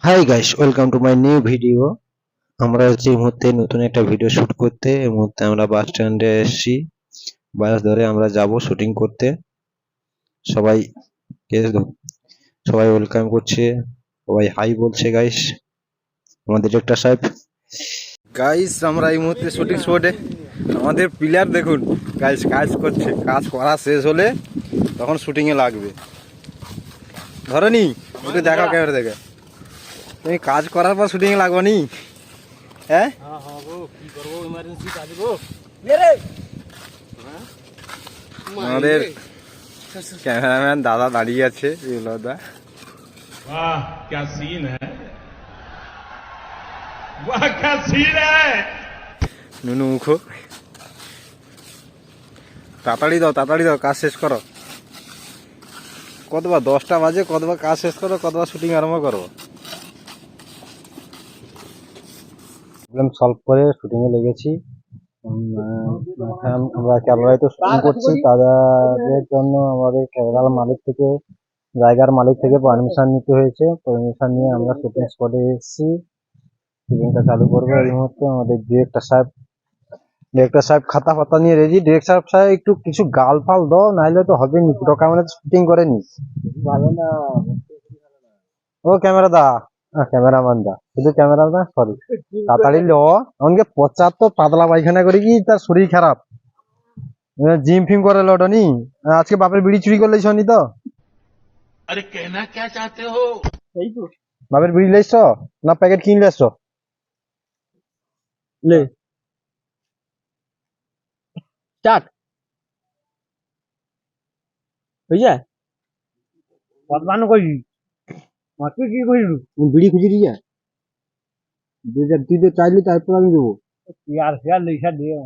Hi guys, welcome to my new video. আমরা হচ্ছে এই মুহূর্তে নতুন একটা ভিডিও শুট করতে। এই মুহূর্তে আমরা বাস স্ট্যান্ডে এসেছি। বাস ধরে আমরা যাব শুটিং করতে। সবাই সবাই ওয়েলকাম করছে, সবাই হাই বলছে গাইস। আমাদের ডিরেক্টর সাহেব। গাইস, আমরা এই মুহূর্তে শুটিং স্পটে। আমাদের প্লেয়ার দেখুন গাইস, কাজ করছে। কাজ করা শেষ হলে তখন শুটিং এ লাগবে। ধরনি ওকে দেখাও, ক্যামেরা দেখে। তুমি কাজ করার পর শুটিং এ লাগবে নি? হ্যাঁ আমাদের ক্যামেরাম্যান দাদা দাঁড়িয়ে আছে। নুনু মুখো, তাড়াতাড়ি দাও, কাজ শেষ করো। কতবার 10টা বাজে, কতবার কাজ শেষ করো, কতবার শুটিং আরম্ভ করো। প্রবলেম সলভ করে শুটিং এ লেগেছি। আমরা ক্যামেরায় তো শুটিং করছি, তাদের জন্য আমাদের ক্যামেরার মালিক থেকে, জায়গার মালিক থেকে পারমিশন নিতে হয়েছে। পারমিশন নিয়ে আমরা শুটিং স্পটে এসেছি। শুটিংটা চালু করবো এই মুহূর্তে। আমাদের ডিরেক্টর সাহেব খাতা ফাতা নিয়ে রেডি। ডিরেক্টর সাহেব একটু কিছু গাল ফাল দাও, নাইলে তো হবে নি। পুরো ক্যামেরা শুটিং করে নি ও ক্যামেরাম্যান দা, শুধু ক্যামেরাম্যান, সরি। তাড়াতাড়ি লো, আমাকে 75 পাতলা পায়খানা করে কি তার শরীর খারাপ। জিম ফিম করে লটনি। আজকে বাপের বিড়ি চুরি করলে শনি তো। আরে কেনা কে চাতে হো? এই তো বাপের বিড়ি লেছ না প্যাকেট কিনলে এসছো? লে স্টার্ট হয়ে যায়। কতবানো কইলি মাত্র কি কইলু? বিড়ি খুঁজে দিয়া তুই তো চাইলি, তারপর আমি দেবো। আর শেয়ার লেখা দিয়ে।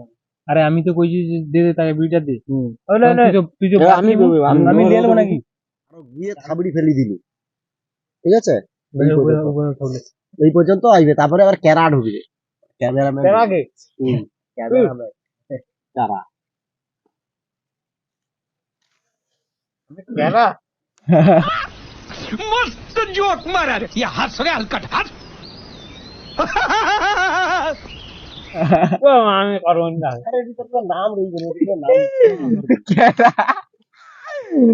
আরে আমি তো কইছি যে দে দে তাকে বিড়িটা দে। আমি নিয়ে নেবো নাকি? গিয়ে থাবড়ি ফেলি দিলি, ঠিক আছে? এই পর্যন্ত আইবে, তারপরে আবার ক্যারা ঢুকবে। ক্যামেরাম্যান ক্যামেরাম্যান ক্যারা ক্যারা मस्त जोक मारा रे ये हंस रे हलकट हंस ও আমি করব না। আরে এটা তো নাম রই গেল, এটা নাম ক্যারা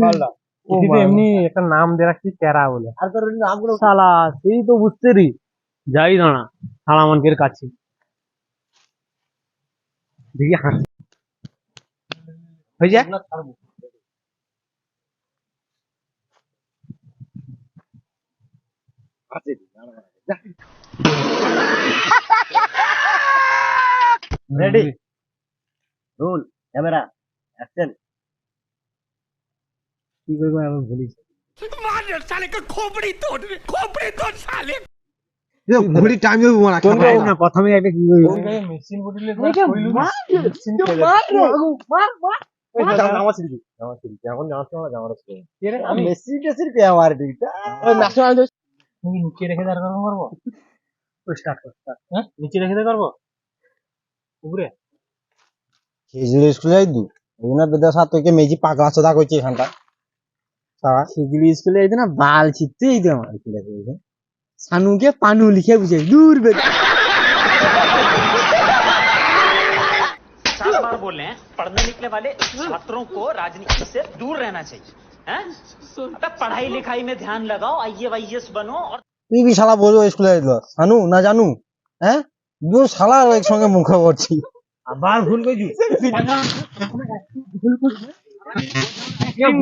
বললা। এটা এমনি একটা নাম দিয়ে রাখছি ক্যারা বলে। আর তোর নামগুলো শালা সেই তো বুঝতে রি যাই না শালা মনকের কাছে দেখি হাস হয়ে যায়। रेडी रोल कैमरा एक्शन কি কইবো আমি ভুলি মার সালে কে खोपड़ी तोड़ साले এ ঘড়ি টাইম হবে মারা খাবা না। প্রথমে আইবে কি কইবো মেশিন বডিলে কইলু মেশিন মার এখন নামাছি কে রে আমি মেশিন টেসির কে আমার দিটা ওই ন্যাশনাল তুমি নিচে রেখে দাঁড় করাবো করব। ওই স্টার্ট হ্যাঁ নিচে রেখে দাঁড় করব উপরে খেজুর স্কুলে যাইদু ওনা বেদা সাথে কে মেজি পাগলা চোদা কইছে এখানটা সারা খেজুর স্কুলে যাইদু না বাল ছিটতে যাইদু আমার স্কুলে যাইদু সানুকে পানু লিখে বুঝাই দূর বে सात बार बोल रहे हैं पढ़ने निकले वाले छात्रों को राजनीति से दूर रहना चाहिए हैं। अबे पढ़ाई लिखाई में ध्यान लगाओ, आईएएस बनो। और তুই কি শালা বলবো স্কুলে যাইদু সানু না জানু হ্যাঁ দু শালা এক সঙ্গে মুখে পড়ছি আবার ভুল কইছি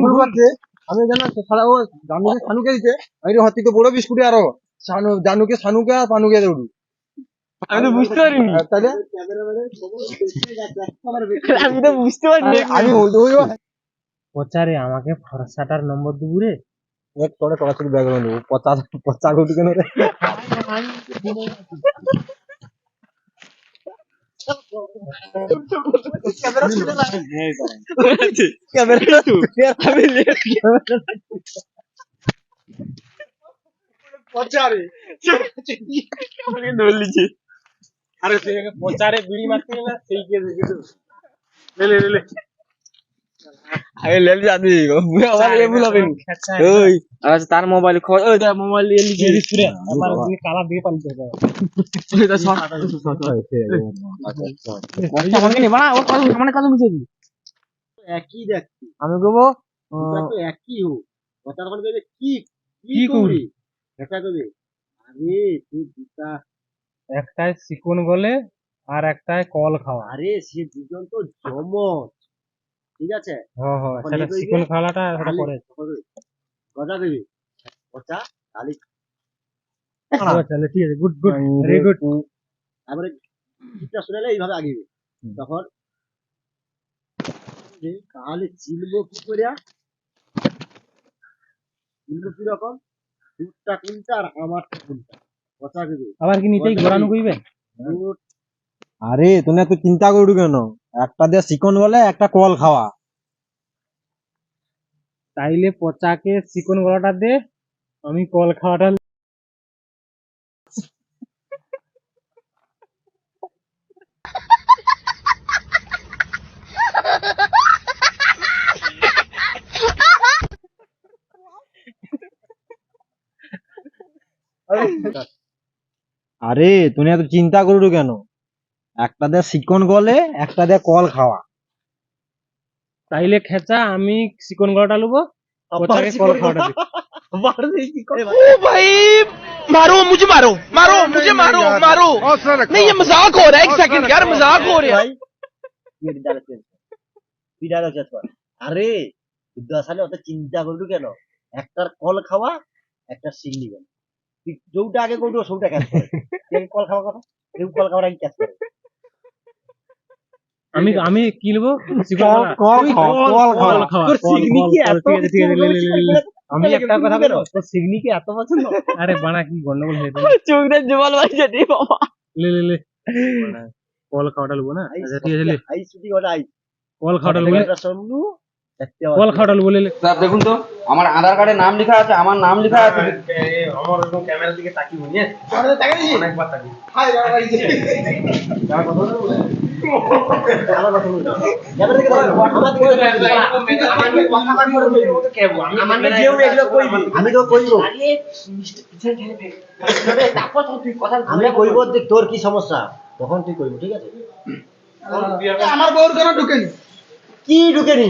ভুল করছে। আমি জানা শালা ও জানুকে সানুকে দিতে আমি হাতি তো বড় বিস্কুটে আরো সানু জানুকে সানুকে আর পানুকে দৌড়ু আমি তো বুঝতে পারিনি তাহলে আমি তো বুঝতে পারিনি আমি ওই পচারে আমাকে ফরসাটার নম্বর দিবু রে এক করে পড়াশোনা ব্যাকগ্রাউন্ড দেবো পচা পচা গুটি কেন রে পচারে ধর লিছি আরে পচারে বিড়ি মারতে না সেই কে লে আগে লেল জানি আমার এ ভুল হবে ওই আচ্ছা তার মোবাইল খোঁজ ওই তার মোবাইল নিয়ে লিখে আমার তুমি কালার দিয়ে পালিয়ে যাও ওই তার শর্ট আমাকে নে বাড়া ও কত মানে কত মিশে দিই একই দেখছি আমি কইবো দুটা তো একই হো কথা বলবে যে কি কি করি এটা কবে আরে তুই দুটা একটাই চিকন গলে আর একটাই কল খাওয়া আরে সে দুজন তো জমজ ঠিক আছে হ্যাঁ হ্যাঁ তখন সেটা এই কইবে, চিকন খাওয়াটা সেটা তাহলে পরে কথা কবি কথা তাহলে তাহলে ঠিক আছে গুড গুড ভেরি গুড তারপরে গীতটা শুনালে এইভাবে আগিবে তখন তাহলে চিনবো কি করিয়া চিনবো কিরকম দুধটা কোনটা আর আমারটা কোনটা কথা কবি আবার কি নিতেই ঘোরানো কইবে দুধ আরে তুমি এত চিন্তা করু কেন একটা দিয়ে চিকন বলে একটা কল খাওয়া তাইলে পচাকে চিকন গলাটা দে আমি কল খাওয়াটা আরে তুমি এত চিন্তা করু কেন একটা দিয়ে চিকন গলে একটা দিয়ে কল খাওয়া তাইলে খেচা আমি চিকন গলাটা লুবো পচাকে কল খাওয়াটা দে ओ भाई मारो मुझे मारो मारो मुझे मारो मारो नहीं ये मजाक हो रहा है एक सेकंड यार मजाक हो रहा है আরে বুদ্ধ আসলে অত চিন্তা করলু কেন একটার কল খাওয়া একটা সিগনি গেল তুই যোউটা আগে করবো সৌটা ক্যাচ করে তুই আগে কল খাওয়া কথা কেউ কল খাওয়ার আগে ক্যাচ করে আমি কি লুবো চিকন গলা কল খাওয়া কল খাওয়া কল খাওয়া তোর সিগনি কি এত ঠিক আছে, লে, লে, লে, লে, লে। আমি একটা কথা বলবো তোর সিগনি কি এত পছন্দ আরে বানা কি গন্ডগোল হয়ে যাবে চোখটা জবাল ভাই জানি বাবা লে লে লে বানা, কল খাওয়াটা লুবো না আচ্ছা ঠিক আছে লে আই ছুটি কথা আই কল খাওয়াটা লুবো লে, এটা শুনলু দেখতে কল খাওয়াটা লুবো লে লে। স্যার দেখুন তো আমার আধার কার্ডে নাম লেখা আছে আমার নাম লেখা আছে আমার একদম ক্যামেরার দিকে তাকিয়ে নিয়ে অনেকবার তাকিয়ে আমার কথা বলবো ক্যামেরা দিকে দেখো আমার দিকে আমার কেউ এগুলো কইবি আমি তো কইবো আমি কইবো যে তোর কি সমস্যা তখন তুই কইবো ঠিক আছে আমার বউর কেন ঢুকেনি কি ঢুকেনি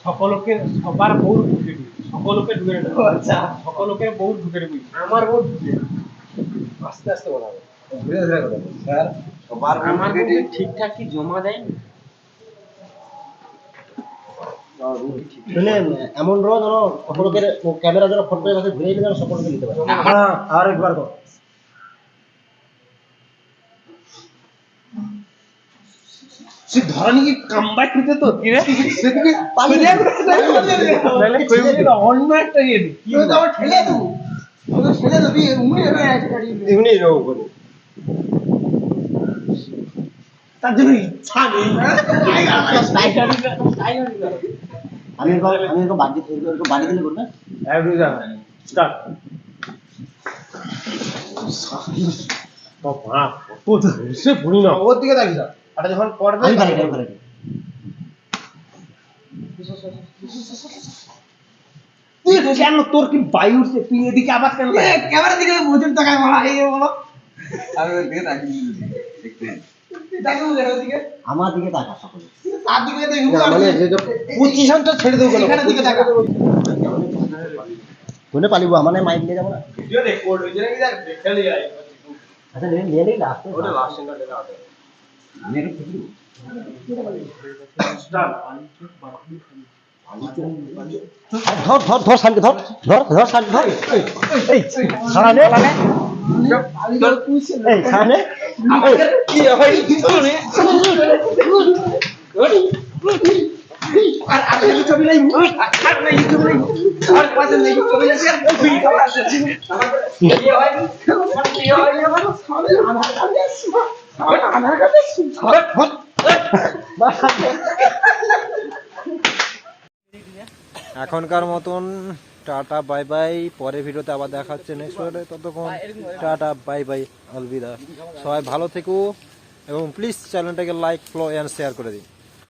সকলকে সবার বউ ঢুকে দিই সকলকে ঢুকে দেবো সকলকে বউ ঢুকে দেবো আমার বোন আস্তে আস্তে বলা হবে ধীরে ধীরে কথা স্যার সবার আমার বউ ঠিকঠাক কি জমা দেয় শুনে এমন রোজ যেন সকলকে ক্যামেরা যেন ফটো কাছে ঘুরে যেন সকলকে নিতে পারে আর একবার কর সে ধরনি কি কামব্যাক নিতে তো কি রে সেদিকে পালিয়ে তাহলে কইবি তো অন্য একটা ইয়ে দি তুই তো আমার ঠেলে দেবো ওকে ঠেলে দেবি উনি এবার এমনি রোগ করে তার জন্য ইচ্ছা নেই আমি এরকম বাড়ি থেকে এরকম বাড়ি দিলে করবে স্টার্ট বাবা কত সে বুড়ি না ওর দিকে তাকিয়ে দাও আর যখন পড়বে আমি বাড়ি আমি বাড়ি তুই কেন তোর কি বায়ু উঠছে তুই এদিকে আবার কেন ক্যামেরা দিকে বুঝুন তাকায় মারা এই বলো আমি ওর দিকে তাকিয়ে দেখতে আমার দিকে তাকা সকলে তার দিকে দেখবো মানে পজিশনটা ছেড়ে দেবো এখানে দিকে তাকা কোনে পালিব মানে মাইক নিয়ে যাবো না ভিডিও রেকর্ড হইছে নাকি দেখ দেখতে লিয়ে আই আচ্ছা নিয়ে নেই লাস্ট ওটা লাস্ট সিঙ্গেল দেখা হবে আমি একটু খুঁজবো স্টার্ট ধর ধর ধর শান্তি ধর ধর ধর শান্তি ধর এই ছাড়া নে এই ছাড়া নে কি হয় কিছু নেই আর আর কিছু ছবি নাই আর নাই ছবি নাই আর পাশে নাই ছবি নাই তুই খাবার আছে কি হয় কি হয় আমার সামনে আধার কার্ড আছে আমার আধার কার্ড আছে এখনকার মতন টাটা বাই বাই পরের ভিডিওতে আবার দেখা হচ্ছে নেক্সট ভিডিওতে ততক্ষণ টাটা বাই বাই অলবিদা সবাই ভালো থেকো এবং প্লিজ চ্যানেলটাকে লাইক ফলো এন্ড শেয়ার করে দিন